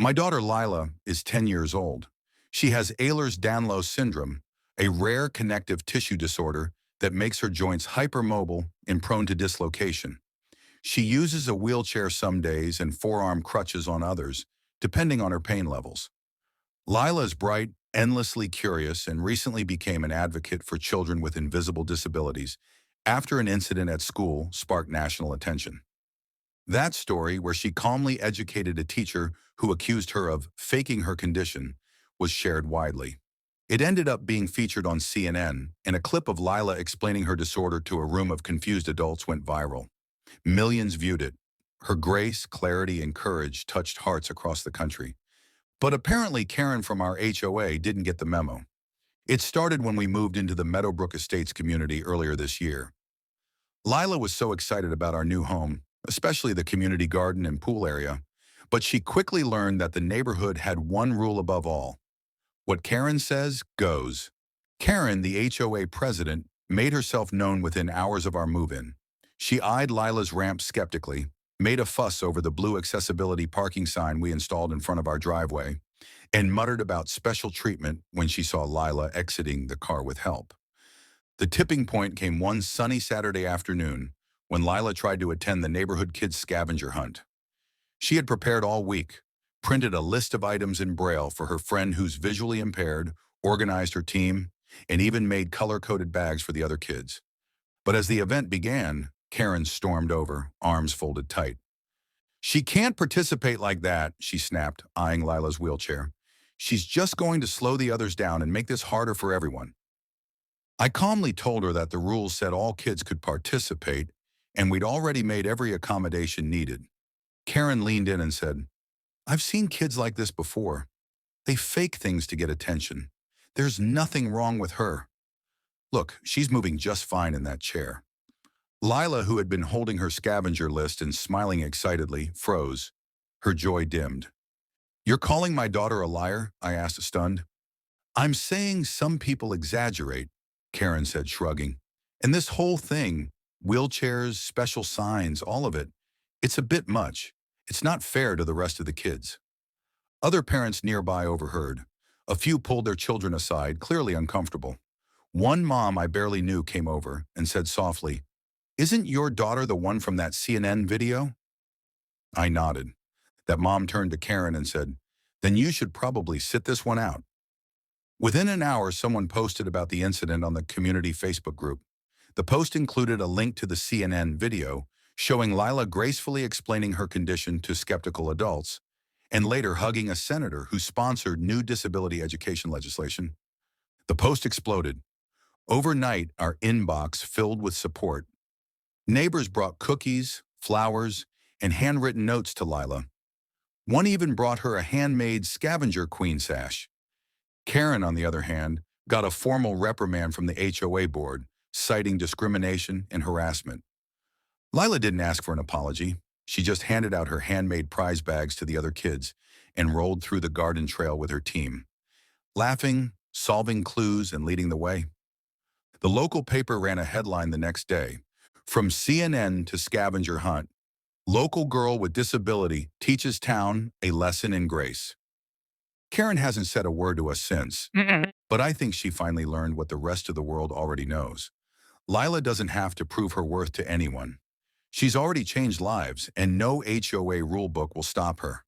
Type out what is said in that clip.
My daughter Lila is 10 years old. She has Ehlers-Danlos syndrome, a rare connective tissue disorder that makes her joints hypermobile and prone to dislocation. She uses a wheelchair some days and forearm crutches on others, depending on her pain levels. Lila is bright, endlessly curious, and recently became an advocate for children with invisible disabilities after an incident at school sparked national attention. That story, where she calmly educated a teacher who accused her of faking her condition, was shared widely. It ended up being featured on CNN, and a clip of Lila explaining her disorder to a room of confused adults went viral. Millions viewed it. Her grace, clarity, and courage touched hearts across the country. But apparently Karen from our HOA didn't get the memo. It started when we moved into the Meadowbrook Estates community earlier this year. Lila was so excited about our new home, especially the community garden and pool area, but she quickly learned that the neighborhood had one rule above all. What Karen says goes. Karen, the HOA president, made herself known within hours of our move-in. She eyed Lila's ramp skeptically, made a fuss over the blue accessibility parking sign we installed in front of our driveway, and muttered about special treatment when she saw Lila exiting the car with help. The tipping point came one sunny Saturday afternoon when Lila tried to attend the neighborhood kids' scavenger hunt. She had prepared all week, printed a list of items in Braille for her friend who's visually impaired, organized her team, and even made color-coded bags for the other kids. But as the event began, Karen stormed over, arms folded tight. "She can't participate like that," she snapped, eyeing Lila's wheelchair. "She's just going to slow the others down and make this harder for everyone." I calmly told her that the rules said all kids could participate, and we'd already made every accommodation needed. Karen leaned in and said, "I've seen kids like this before. They fake things to get attention. There's nothing wrong with her. Look, she's moving just fine in that chair." Lila, who had been holding her scavenger list and smiling excitedly, froze. Her joy dimmed. "You're calling my daughter a liar?" I asked, stunned. "I'm saying some people exaggerate," Karen said, shrugging. "And this whole thing, wheelchairs, special signs, all of it, it's a bit much. It's not fair to the rest of the kids." Other parents nearby overheard. A few pulled their children aside, clearly uncomfortable. One mom I barely knew came over and said softly, "Isn't your daughter the one from that CNN video?" I nodded. That mom turned to Karen and said, "Then you should probably sit this one out." Within an hour, someone posted about the incident on the community Facebook group. The post included a link to the CNN video showing Lila gracefully explaining her condition to skeptical adults, and later hugging a senator who sponsored new disability education legislation. The post exploded. Overnight, our inbox filled with support. Neighbors brought cookies, flowers, and handwritten notes to Lila. One even brought her a handmade scavenger queen sash. Karen, on the other hand, got a formal reprimand from the HOA board, citing discrimination and harassment. Lila didn't ask for an apology. She just handed out her handmade prize bags to the other kids and rolled through the garden trail with her team, laughing, solving clues, and leading the way. The local paper ran a headline the next day. From CNN to scavenger hunt, local girl with disability teaches town a lesson in grace. Karen hasn't said a word to us since, but I think she finally learned what the rest of the world already knows. Lila doesn't have to prove her worth to anyone. She's already changed lives, and no HOA rulebook will stop her.